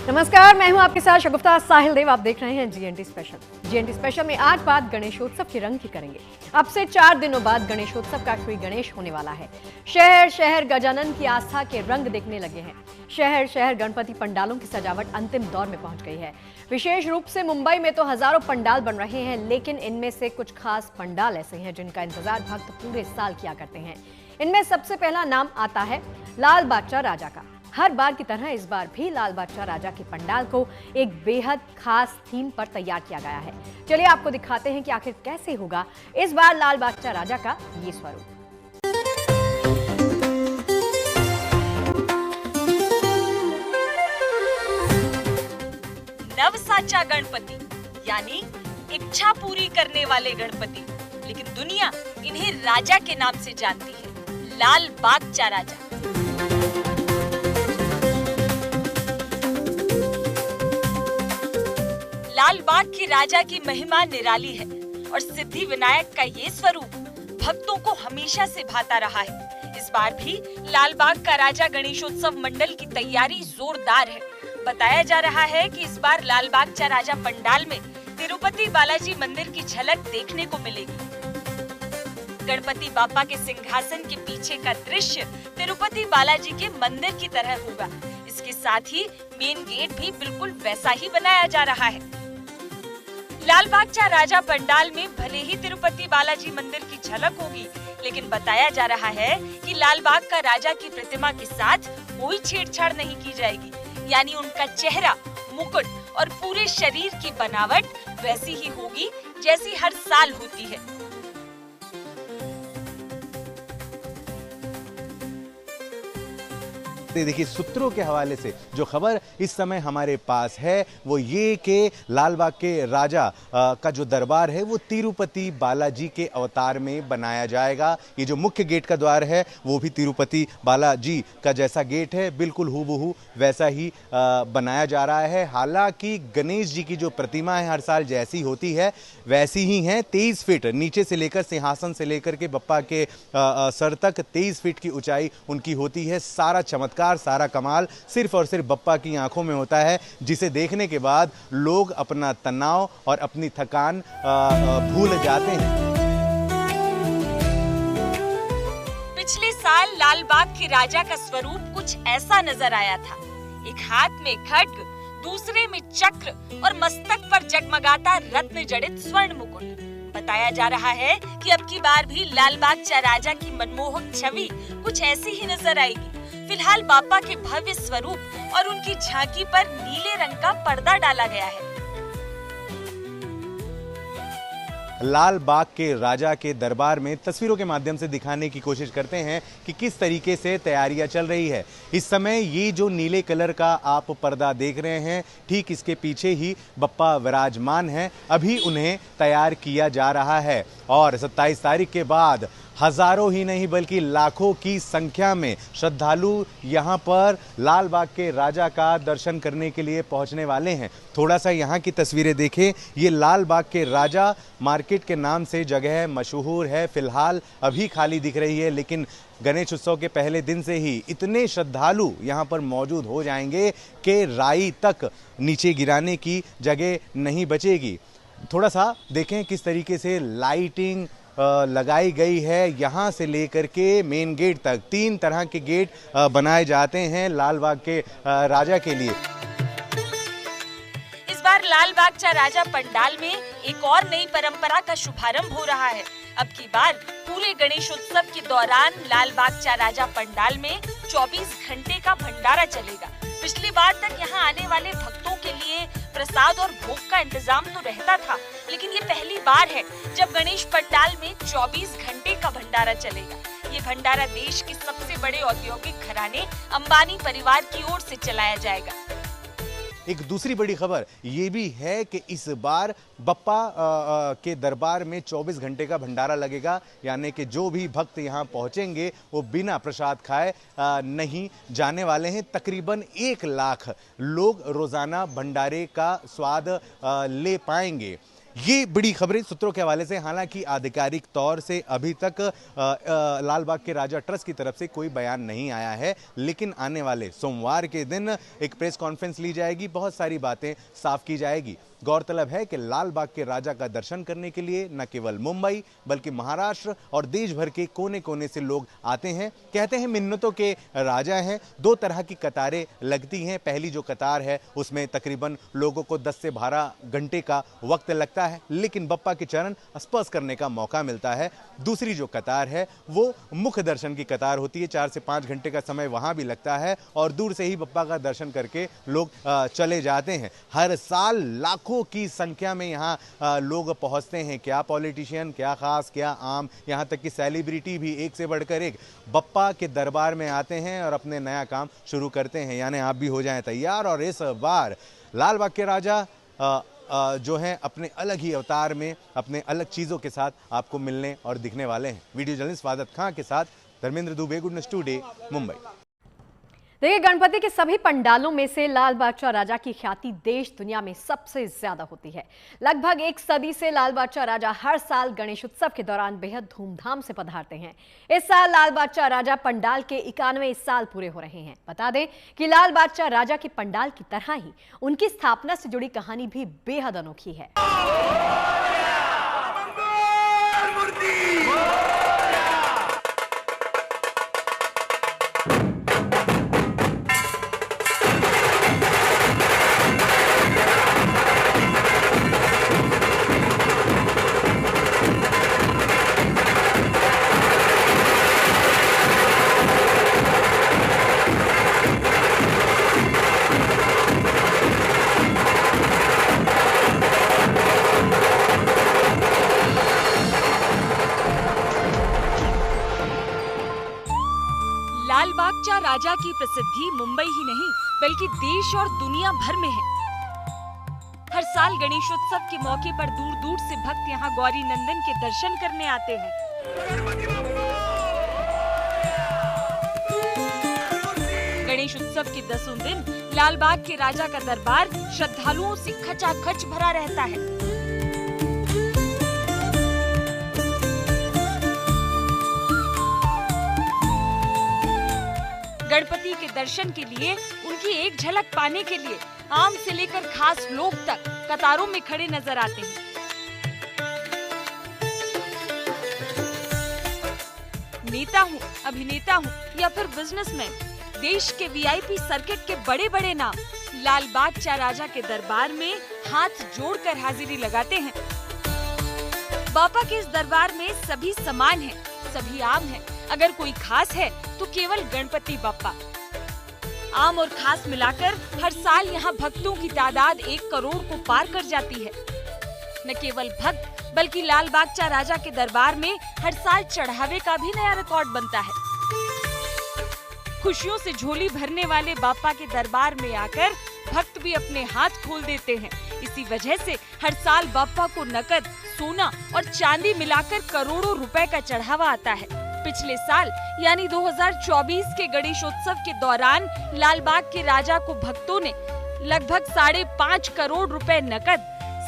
नमस्कार, मैं हूं आपके साथ शगुफ्ता साहिल देव। आप देख रहे हैं जीएनटी स्पेशल। जीएनटी स्पेशल में आज बात गणेशोत्सव के रंग की करेंगे। अब से 4 दिनों बाद गणेशोत्सव का श्री गणेश होने वाला है। शहर शहर गजानन की आस्था के रंग दिखने लगे हैं। शहर शहर गणपति पंडालों की सजावट अंतिम दौर में पहुंच गई है। विशेष रूप से मुंबई में तो हजारों पंडाल बन रहे हैं, लेकिन इनमें से कुछ खास पंडाल ऐसे हैं जिनका इंतजार भक्त पूरे साल किया करते हैं। इनमें सबसे पहला नाम आता है लाल बादशाह राजा का। हर बार की तरह इस बार भी लाल बादशाह राजा के पंडाल को एक बेहद खास थीम पर तैयार किया गया है। चलिए आपको दिखाते हैं कि आखिर कैसे होगा इस बार लाल बादशाह राजा का ये स्वरूप। नवसाचा गणपति यानी इच्छा पूरी करने वाले गणपति, लेकिन दुनिया इन्हें राजा के नाम से जानती है, लाल बादशाह राजा। लाल बाग के राजा की महिमा निराली है और सिद्धि विनायक का ये स्वरूप भक्तों को हमेशा से भाता रहा है। इस बार भी लाल बाग का राजा गणेशोत्सव मंडल की तैयारी जोरदार है। बताया जा रहा है कि इस बार लाल बागचा राजा पंडाल में तिरुपति बालाजी मंदिर की झलक देखने को मिलेगी। गणपति बाप्पा के सिंहासन के पीछे का दृश्य तिरुपति बालाजी के मंदिर की तरह होगा। इसके साथ ही मेन गेट भी बिल्कुल वैसा ही बनाया जा रहा है। लाल बागचा राजा पंडाल में भले ही तिरुपति बालाजी मंदिर की झलक होगी, लेकिन बताया जा रहा है कि लाल बाग का राजा की प्रतिमा के साथ कोई छेड़छाड़ नहीं की जाएगी। यानी उनका चेहरा, मुकुट और पूरे शरीर की बनावट वैसी ही होगी जैसी हर साल होती है। देखिए, सूत्रों के हवाले से जो खबर इस समय हमारे पास है वो ये कि लालबाग के राजा का जो दरबार है वो तिरुपति बालाजी के अवतार में बनाया जाएगा। ये जो मुख्य गेट का द्वार है वो भी तिरुपति बालाजी का जैसा गेट है, बिल्कुल हूबहू वैसा ही बनाया जा रहा है। हालांकि गणेश जी की जो प्रतिमा है हर साल जैसी होती है वैसी ही है। 23 फीट नीचे से लेकर सिंहासन से लेकर के बप्पा के सर तक 23 फीट की ऊंचाई उनकी होती है। सारा चमत्कार, सारा कमाल सिर्फ और सिर्फ बप्पा की आंखों में होता है, जिसे देखने के बाद लोग अपना तनाव और अपनी थकान भूल जाते हैं। पिछले साल लाल बाग के राजा का स्वरूप कुछ ऐसा नजर आया था। एक हाथ में खड्ग, दूसरे में चक्र और मस्तक पर जगमगाता रत्न जड़ित स्वर्ण मुकुट। बताया जा रहा है कि अब की बार भी लाल बागचा राजा की मनमोहक छवि कुछ ऐसी ही नजर आएगी। फिलहाल बाप्पा के भव्य स्वरूप और उनकी झांकी पर नीले रंग का पर्दा डाला गया है। लाल बाग के राजा के दरबार में तस्वीरों के माध्यम से दिखाने की कोशिश करते हैं कि किस तरीके से तैयारियां चल रही है। इस समय ये जो नीले कलर का आप पर्दा देख रहे हैं, ठीक इसके पीछे ही बप्पा विराजमान हैं। अभी उन्हें तैयार किया जा रहा है और 27 तारीख के बाद हजारों ही नहीं बल्कि लाखों की संख्या में श्रद्धालु यहाँ पर लाल बाग के राजा का दर्शन करने के लिए पहुँचने वाले हैं। थोड़ा सा यहाँ की तस्वीरें देखें। ये लाल बाग के राजा मार्केट के नाम से जगह मशहूर है, फिलहाल अभी खाली दिख रही है, लेकिन गणेश उत्सव के पहले दिन से ही इतने श्रद्धालु यहाँ पर मौजूद हो जाएंगे कि राई तक नीचे गिराने की जगह नहीं बचेगी। थोड़ा सा देखें किस तरीके से लाइटिंग लगाई गई है। यहाँ से लेकर के मेन गेट तक 3 तरह के गेट बनाए जाते हैं लाल बाग के राजा के लिए। इस बार लाल बागचा राजा पंडाल में एक और नई परंपरा का शुभारंभ हो रहा है। अब की बार पूरे गणेशोत्सव के दौरान लाल बागचा राजा पंडाल में 24 घंटे का भंडारा चलेगा। पिछली बार तक यहाँ आने वाले भक्तों के लिए प्रसाद और भोग का इंतजाम तो रहता था, लेकिन ये पहली बार है जब गणेश पंडाल में 24 घंटे का भंडारा चलेगा। ये भंडारा देश के सबसे बड़े औद्योगिक घराने अंबानी परिवार की ओर से चलाया जाएगा। एक दूसरी बड़ी खबर ये भी है कि इस बार बप्पा के दरबार में 24 घंटे का भंडारा लगेगा, यानी कि जो भी भक्त यहाँ पहुँचेंगे वो बिना प्रसाद खाए नहीं जाने वाले हैं। तकरीबन 1 लाख लोग रोज़ाना भंडारे का स्वाद ले पाएंगे। ये बड़ी खबरें सूत्रों के हवाले से। हालांकि आधिकारिक तौर से अभी तक लाल बाग के राजा ट्रस्ट की तरफ से कोई बयान नहीं आया है, लेकिन आने वाले सोमवार के दिन एक प्रेस कॉन्फ्रेंस ली जाएगी, बहुत सारी बातें साफ की जाएगी। गौरतलब है कि लाल बाग के राजा का दर्शन करने के लिए न केवल मुंबई बल्कि महाराष्ट्र और देश भर के कोने कोने से लोग आते हैं। कहते हैं मिन्नतों के राजा हैं। 2 तरह की कतारें लगती हैं। पहली जो कतार है उसमें तकरीबन लोगों को 10 से 12 घंटे का वक्त लगता है, लेकिन बप्पा के चरण स्पर्श करने का मौका मिलता है। दूसरी जो कतार है वो मुख्य दर्शन की कतार होती है। 4 से 5 घंटे का समय वहां भी लगता है और दूर से ही बप्पा का दर्शन करके लोग चले जाते हैं। हर साल लाखों की संख्या में यहाँ लोग पहुंचते हैं। क्या पॉलिटिशियन, क्या खास, क्या आम, यहाँ तक कि सेलिब्रिटी भी एक से बढ़कर एक बप्पा के दरबार में आते हैं और अपने नया काम शुरू करते हैं। यानी आप भी हो जाएं तैयार। और इस बार लाल बाग के राजा जो हैं अपने अलग ही अवतार में अपने अलग चीज़ों के साथ आपको मिलने और दिखने वाले हैं। वीडियो जर्नलिस्ट फादत खां के साथ Dharmendra Dubey, good news today, Mumbai. देखिए, गणपति के सभी पंडालों में से लाल बादशाह राजा की ख्याति देश दुनिया में सबसे ज्यादा होती है। लगभग 1 सदी से लाल बादशाह राजा हर साल गणेश उत्सव के दौरान बेहद धूमधाम से पधारते हैं। इस साल लाल बादशाह राजा पंडाल के 91 साल पूरे हो रहे हैं। बता दें कि लाल बादशाह राजा के पंडाल की तरह ही उनकी स्थापना से जुड़ी कहानी भी बेहद अनोखी है। लाल बागचा राजा की प्रसिद्धि मुंबई ही नहीं बल्कि देश और दुनिया भर में है। हर साल गणेशोत्सव के मौके पर दूर दूर से भक्त यहाँ गौरी नंदन के दर्शन करने आते हैं। गणेश उत्सव के 10वें दिन लाल बाग के राजा का दरबार श्रद्धालुओं से खचाखच भरा रहता है। गणपति के दर्शन के लिए, उनकी एक झलक पाने के लिए आम से लेकर खास लोग तक कतारों में खड़े नजर आते हैं। नेता हूँ, अभिनेता हूँ या फिर बिजनेसमैन, देश के वीआईपी सर्किट के बड़े बड़े नाम लाल बागचा राजा के दरबार में हाथ जोड़कर हाजिरी लगाते हैं। बापा के इस दरबार में सभी समान हैं, सभी आम हैं। अगर कोई खास है तो केवल गणपति बप्पा। आम और खास मिलाकर हर साल यहाँ भक्तों की तादाद 1 करोड़ को पार कर जाती है। न केवल भक्त बल्कि लाल बागचा राजा के दरबार में हर साल चढ़ावे का भी नया रिकॉर्ड बनता है। खुशियों से झोली भरने वाले बापा के दरबार में आकर भक्त भी अपने हाथ खोल देते हैं। इसी वजह से हर साल बापा को नकद, सोना और चांदी मिलाकर करोड़ों रुपए का चढ़ावा आता है। पिछले साल यानी 2024 के गणेशोत्सव के दौरान लाल बाग के राजा को भक्तों ने लगभग 5.5 करोड़ रुपए नकद,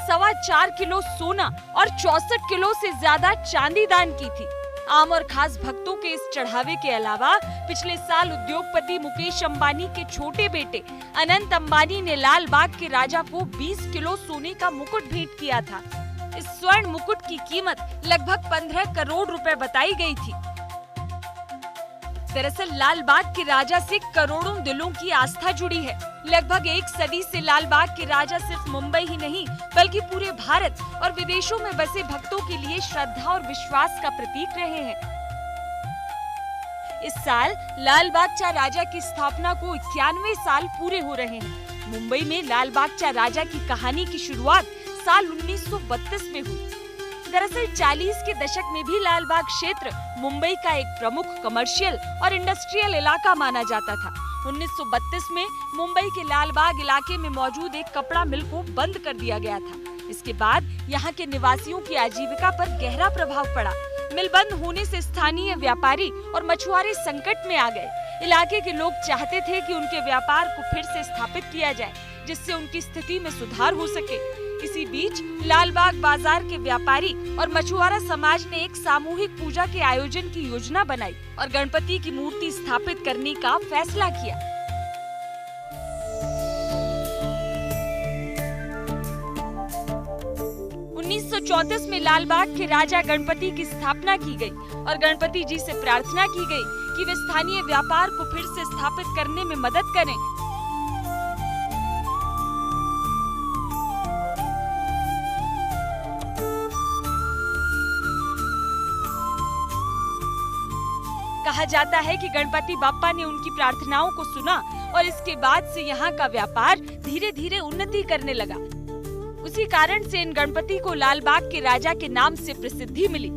4.25 किलो सोना और 64 किलो से ज्यादा चांदी दान की थी। आम और खास भक्तों के इस चढ़ावे के अलावा पिछले साल उद्योगपति मुकेश अंबानी के छोटे बेटे अनंत अंबानी ने लाल बाग के राजा को 20 किलो सोने का मुकुट भेंट किया था। इस स्वर्ण मुकुट की कीमत लगभग 15 करोड़ रुपए बताई गई थी। दरअसल लाल बाग के राजा से करोड़ों दिलों की आस्था जुड़ी है। लगभग 1 सदी से लाल बाग के राजा सिर्फ मुंबई ही नहीं बल्कि पूरे भारत और विदेशों में बसे भक्तों के लिए श्रद्धा और विश्वास का प्रतीक रहे हैं। इस साल लाल बागचा राजा की स्थापना को 91 साल पूरे हो रहे हैं। मुंबई में लाल बागचा राजा की कहानी की शुरुआत साल 1932 में हुई। दरअसल 40 के दशक में भी लाल बाग क्षेत्र मुंबई का एक प्रमुख कमर्शियल और इंडस्ट्रियल इलाका माना जाता था। 1932 में मुंबई के लाल बाग इलाके में मौजूद एक कपड़ा मिल को बंद कर दिया गया था। इसके बाद यहाँ के निवासियों की आजीविका पर गहरा प्रभाव पड़ा। मिल बंद होने से स्थानीय व्यापारी और मछुआरे संकट में आ गए। इलाके के लोग चाहते थे कि उनके व्यापार को फिर से स्थापित किया जाए, जिससे उनकी स्थिति में सुधार हो सके। इसी बीच लालबाग बाजार के व्यापारी और मछुआरा समाज ने एक सामूहिक पूजा के आयोजन की योजना बनाई और गणपति की मूर्ति स्थापित करने का फैसला किया। 1934 में लालबाग के राजा गणपति की स्थापना की गई और गणपति जी से प्रार्थना की गई कि वे स्थानीय व्यापार को फिर से स्थापित करने में मदद करें। कहा जाता है कि गणपति बाप्पा ने उनकी प्रार्थनाओं को सुना और इसके बाद से यहाँ का व्यापार धीरे धीरे उन्नति करने लगा। उसी कारण से इन गणपति को लालबाग के राजा के नाम से प्रसिद्धि मिली।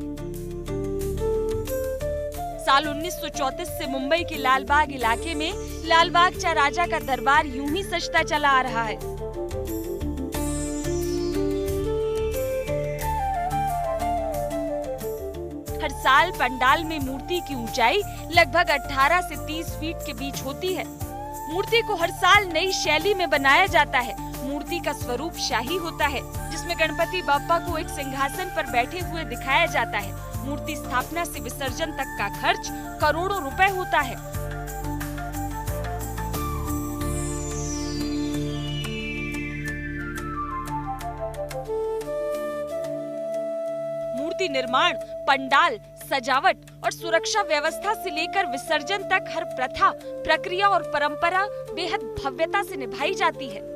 साल 1934 से मुंबई के लालबाग इलाके में लालबाग चा राजा का दरबार यूं ही सजता चला आ रहा है। हर साल पंडाल में मूर्ति की ऊंचाई लगभग 18 से 30 फीट के बीच होती है। मूर्ति को हर साल नई शैली में बनाया जाता है। मूर्ति का स्वरूप शाही होता है, जिसमें गणपति बाप्पा को एक सिंहासन पर बैठे हुए दिखाया जाता है। मूर्ति स्थापना से विसर्जन तक का खर्च करोड़ों रुपए होता है। मूर्ति निर्माण, पंडाल, सजावट और सुरक्षा व्यवस्था से लेकर विसर्जन तक हर प्रथा, प्रक्रिया और परंपरा बेहद भव्यता से निभाई जाती है।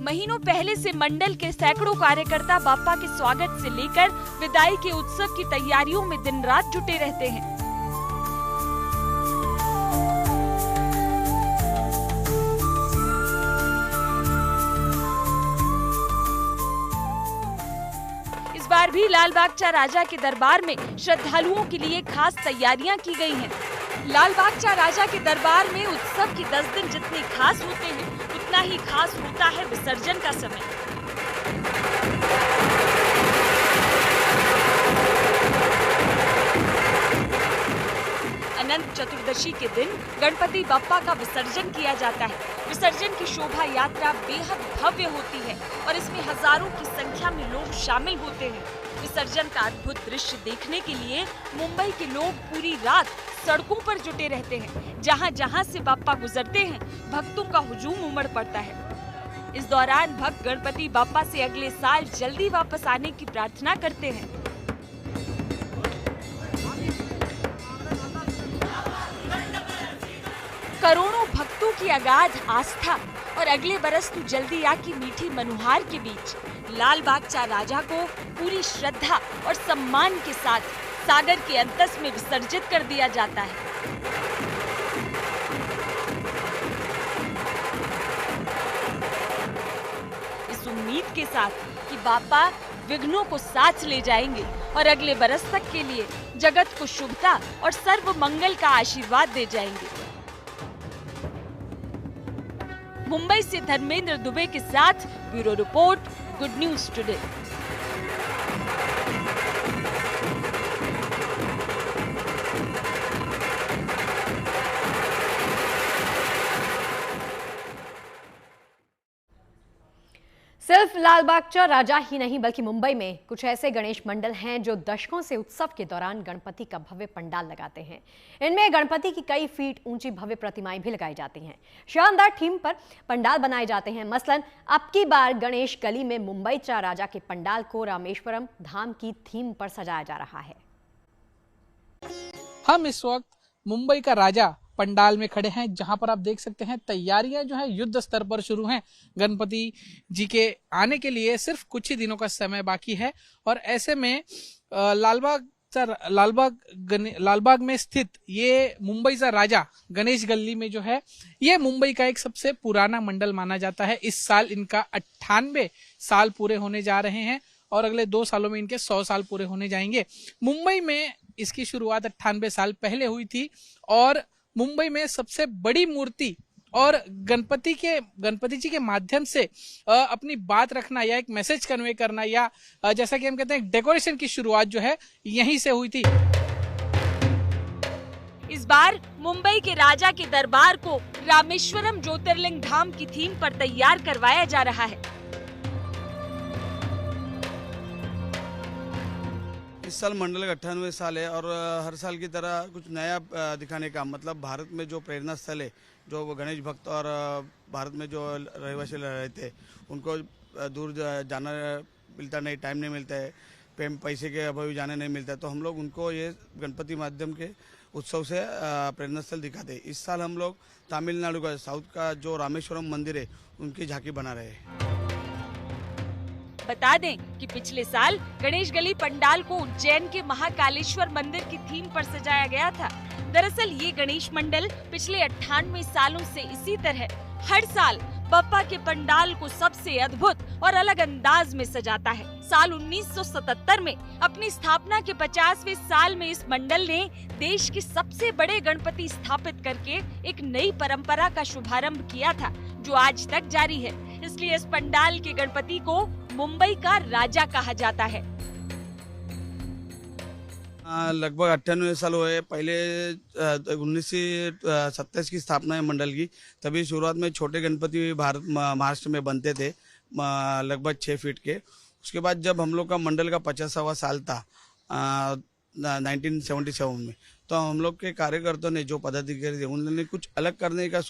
महीनों पहले से मंडल के सैकड़ों कार्यकर्ता बाप्पा के स्वागत से लेकर विदाई के उत्सव की तैयारियों में दिन रात जुटे रहते हैं। इस बार भी लालबाग चा राजा के दरबार में श्रद्धालुओं के लिए खास तैयारियां की गई हैं। लालबाग चा राजा के दरबार में उत्सव के 10 दिन जितने खास होते हैं, उतना ही खास होता है विसर्जन का समय। अनंत चतुर्दशी के दिन गणपति बाप्पा का विसर्जन किया जाता है। विसर्जन की शोभा यात्रा बेहद भव्य होती है और इसमें हजारों की संख्या में लोग शामिल होते हैं। विसर्जन का अद्भुत दृश्य देखने के लिए मुंबई के लोग पूरी रात सड़कों पर जुटे रहते हैं। जहां जहां से बाप्पा गुजरते हैं, भक्तों का हुजूम उमड़ पड़ता है। इस दौरान भक्त गणपति बाप्पा से अगले साल जल्दी वापस आने की प्रार्थना करते हैं। करोड़ों भक्तों की अगाध आस्था और अगले बरस तू जल्दी आ की मीठी मनुहार के बीच लालबाग चा राजा को पूरी श्रद्धा और सम्मान के साथ सागर के अंतस में विसर्जित कर दिया जाता है। इस उम्मीद के साथ कि बाप्पा विघ्नों को साथ ले जाएंगे और अगले बरस तक के लिए जगत को शुभता और सर्व मंगल का आशीर्वाद दे जाएंगे। मुंबई से धर्मेंद्र दुबे के साथ bureau report, good news today. सिर्फ लालबाग चा राजा ही नहीं बल्कि मुंबई में कुछ ऐसे गणेश मंडल हैं जो दशकों से उत्सव के दौरान गणपति का भव्य पंडाल लगाते हैं। इनमें गणपति की कई फीट ऊंची भव्य प्रतिमाएं भी लगाई जाती हैं। शानदार थीम पर पंडाल बनाए जाते हैं। मसलन अब की बार गणेश गली में मुंबई चा राजा के पंडाल को रामेश्वरम धाम की थीम पर सजाया जा रहा है। हम इस वक्त मुंबई का राजा पंडाल में खड़े हैं, जहां पर आप देख सकते हैं तैयारियां जो है युद्ध स्तर पर शुरू हैं। गणपति जी के आने के लिए सिर्फ कुछ ही दिनों का समय बाकी है और ऐसे में लालबाग में स्थित ये मुंबई का राजा गणेश गली में जो है, ये मुंबई का एक सबसे पुराना मंडल माना जाता है। इस साल इनका 98 साल पूरे होने जा रहे हैं और अगले 2 सालों में इनके 100 साल पूरे होने जाएंगे। मुंबई में इसकी शुरुआत 98 साल पहले हुई थी और मुंबई में सबसे बड़ी मूर्ति और गणपति जी के माध्यम से अपनी बात रखना या एक मैसेज कन्वे करना या जैसा कि हम कहते हैं डेकोरेशन की शुरुआत जो है यहीं से हुई थी। इस बार मुंबई के राजा के दरबार को रामेश्वरम ज्योतिर्लिंग धाम की थीम पर तैयार करवाया जा रहा है। इस साल मंडल का 98 साल है और हर साल की तरह कुछ नया दिखाने का, मतलब भारत में जो प्रेरणा स्थल है, जो गणेश भक्त और भारत में जो रहवासी रहते हैं उनको दूर जाना मिलता नहीं, टाइम नहीं मिलता है, पैसे के अभाव जाने नहीं मिलता है, तो हम लोग उनको ये गणपति माध्यम के उत्सव से प्रेरणा स्थल दिखाते हैं। इस साल हम लोग तमिलनाडु का साउथ का जो रामेश्वरम मंदिर है उनकी झांकी बना रहे हैं। बता दें कि पिछले साल गणेश गली पंडाल को उज्जैन के महाकालेश्वर मंदिर की थीम पर सजाया गया था। दरअसल ये गणेश मंडल पिछले 98 सालों से इसी तरह हर साल बप्पा के पंडाल को सबसे अद्भुत और अलग अंदाज में सजाता है। साल 1977 में अपनी स्थापना के 50वें साल में इस मंडल ने देश के सबसे बड़े गणपति स्थापित करके एक नई परंपरा का शुभारंभ किया था, जो आज तक जारी है। इसलिए इस पंडाल के गणपति को मुंबई का राजा कहा जाता है। लगभग 98 साल हुए। पहले 1927 की स्थापना है मंडल की। तभी शुरुआत में छोटे गणपति महाराष्ट्र में बनते थे, लगभग 6 फीट के। उसके बाद जब हम लोग का मंडल का 50वां साल था 1977 में, तो हम लोग के कार्यकर्ताओं ने, जो पदाधिकारी थे, उन्होंने कुछ अलग करने का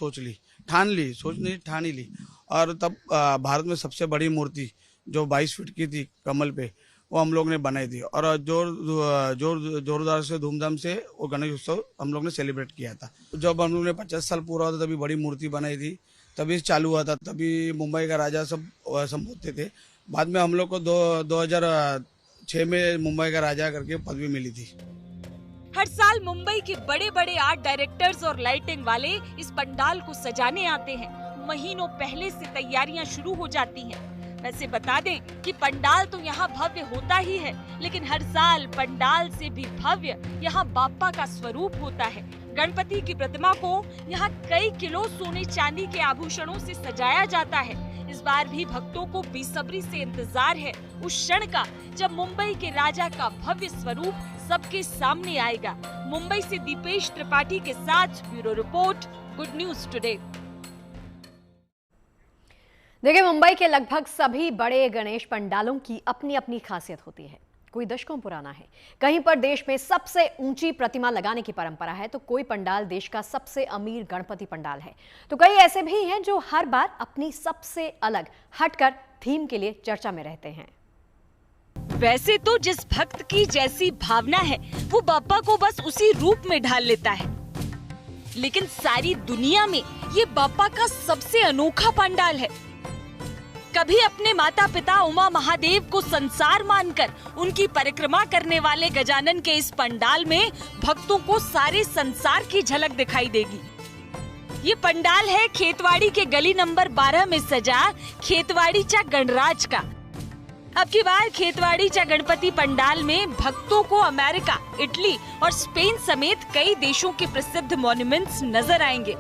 ठान ली। और तब भारत में सबसे बड़ी मूर्ति जो 22 फीट की थी कमल पे, वो हम लोग ने बनाई थी और जोरदार से धूमधाम से वो गणेश उत्सव हम लोग ने सेलिब्रेट किया था। जब हम लोग ने 50 साल पूरा हुआ था तभी बड़ी मूर्ति बनाई थी, तभी चालू हुआ था, तभी मुंबई का राजा सब संबोधते थे। बाद में हम लोग को 2006 में मुंबई का राजा करके पदवी मिली थी। हर साल मुंबई के बड़े बड़े आर्ट डायरेक्टर्स और लाइटिंग वाले इस पंडाल को सजाने आते हैं। महीनों पहले से तैयारियां शुरू हो जाती हैं। वैसे बता दें कि पंडाल तो यहाँ भव्य होता ही है, लेकिन हर साल पंडाल से भी भव्य यहाँ बाप्पा का स्वरूप होता है। गणपति की प्रतिमा को यहाँ कई किलो सोने चांदी के आभूषणों से सजाया जाता है। इस बार भी भक्तों को बेसब्री से इंतजार है उस क्षण का जब मुंबई के राजा का भव्य स्वरूप सबके सामने आएगा। मुंबई से दीपेश त्रिपाठी के साथ bureau report, good news today. देखिए, मुंबई के लगभग सभी बड़े गणेश पंडालों की अपनी अपनी खासियत होती है। कोई दशकों पुराना है, कहीं पर देश में सबसे ऊंची प्रतिमा लगाने की परंपरा है, तो कोई पंडाल देश का सबसे अमीर गणपति पंडाल है, तो कई ऐसे भी हैं जो हर बार अपनी सबसे अलग हटकर थीम के लिए चर्चा में रहते हैं। वैसे तो जिस भक्त की जैसी भावना है वो बाप्पा को बस उसी रूप में ढाल लेता है, लेकिन सारी दुनिया में ये बाप्पा का सबसे अनोखा पंडाल है। कभी अपने माता पिता उमा महादेव को संसार मानकर उनकी परिक्रमा करने वाले गजानन के इस पंडाल में भक्तों को सारे संसार की झलक दिखाई देगी। ये पंडाल है खेतवाड़ी के गली नंबर 12 में सजा खेतवाड़ीचा गणराज का। अब की बार खेतवाड़ीचा गणपति पंडाल में भक्तों को अमेरिका, इटली और स्पेन समेत कई देशों के प्रसिद्ध मॉन्यूमेंट्स नजर आएंगे।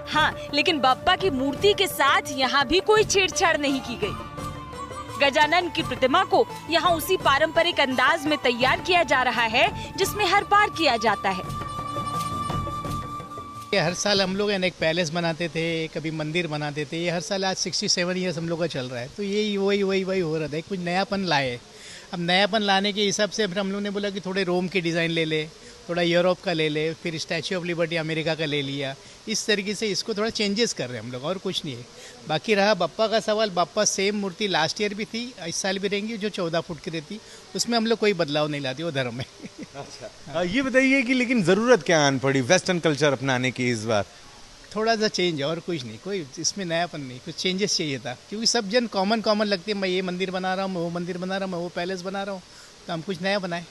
हाँ, लेकिन बाप्पा की मूर्ति के साथ यहाँ भी कोई छेड़छाड़ नहीं की गई। गजानन की प्रतिमा को यहाँ उसी पारंपरिक अंदाज में तैयार किया जा रहा है जिसमें हर बार किया जाता है। हर साल हम लोग एक पैलेस बनाते थे, कभी मंदिर बनाते थे। ये हर साल आज 67 ईयर्स हम लोग का चल रहा है, तो यही वही हो रहा था। कुछ नयापन लाए। अब नयापन लाने के हिसाब से फिर हम लोग ने बोला कि थोड़े रोम के डिज़ाइन ले ले, थोड़ा यूरोप का ले ले, फिर स्टैच्यू ऑफ लिबर्टी अमेरिका का ले लिया। इस तरीके से इसको थोड़ा चेंजेस कर रहे हैं हम लोग, और कुछ नहीं है। बाकी रहा बप्पा का सवाल, बप्पा सेम मूर्ति लास्ट ईयर भी थी, इस साल भी रहेंगी, जो 14 फुट की रहती, उसमें हम लोग कोई बदलाव नहीं लाते वो धर्म में। अच्छा, ये बताइए कि लेकिन ज़रूरत क्या आन पड़ी वेस्टर्न कल्चर अपनाने की इस बार? थोड़ा सा चेंज, और कुछ नहीं, कोई इसमें नयापन नहीं, कुछ चेंजेस चाहिए था, क्योंकि सब जन कॉमन लगती है। मैं ये मंदिर बना रहा हूँ, मैं वो मंदिर बना रहा हूँ, मैं वो पैलेस बना रहा हूँ, तो हम कुछ नया बनाए।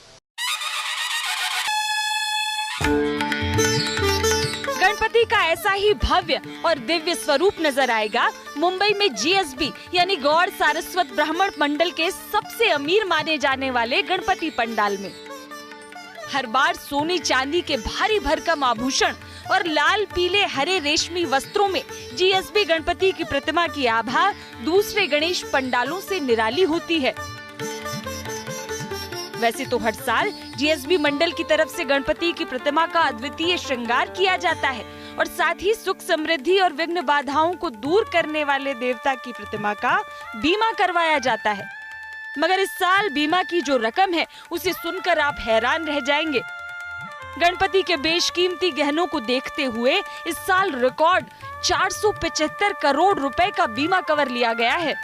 गणपति का ऐसा ही भव्य और दिव्य स्वरूप नजर आएगा मुंबई में जीएसबी यानी गौड़ सारस्वत ब्राह्मण मंडल के सबसे अमीर माने जाने वाले गणपति पंडाल में। हर बार सोने चांदी के भारी भरकम आभूषण और लाल पीले हरे रेशमी वस्त्रों में जीएसबी गणपति की प्रतिमा की आभा दूसरे गणेश पंडालों से निराली होती है। वैसे तो हर साल जीएसबी मंडल की तरफ से गणपति की प्रतिमा का अद्वितीय श्रृंगार किया जाता है और साथ ही सुख समृद्धि और विघ्न बाधाओं को दूर करने वाले देवता की प्रतिमा का बीमा करवाया जाता है। मगर इस साल बीमा की जो रकम है उसे सुनकर आप हैरान रह जाएंगे। गणपति के बेशकीमती गहनों को देखते हुए इस साल रिकॉर्ड 475 करोड़ रुपए का बीमा कवर लिया गया है।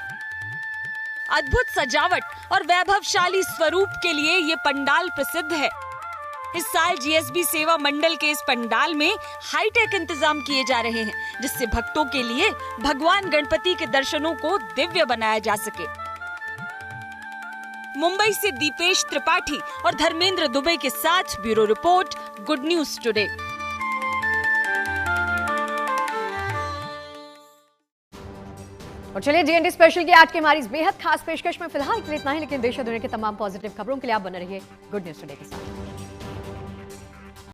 अद्भुत सजावट और वैभवशाली स्वरूप के लिए ये पंडाल प्रसिद्ध है। इस साल जीएसबी सेवा मंडल के इस पंडाल में हाईटेक इंतजाम किए जा रहे हैं, जिससे भक्तों के लिए भगवान गणपति के दर्शनों को दिव्य बनाया जा सके। मुंबई से दीपेश त्रिपाठी और धर्मेंद्र दुबे के साथ bureau report, good news today. और चलिए जीएनटी स्पेशल की आज की हमारी इस बेहद खास पेशकश में फिलहाल के लिए इतना ही, लेकिन देश और दुनिया की तमाम पॉजिटिव खबरों के लिए आप बने रहिए गुड न्यूज टुडे के साथ।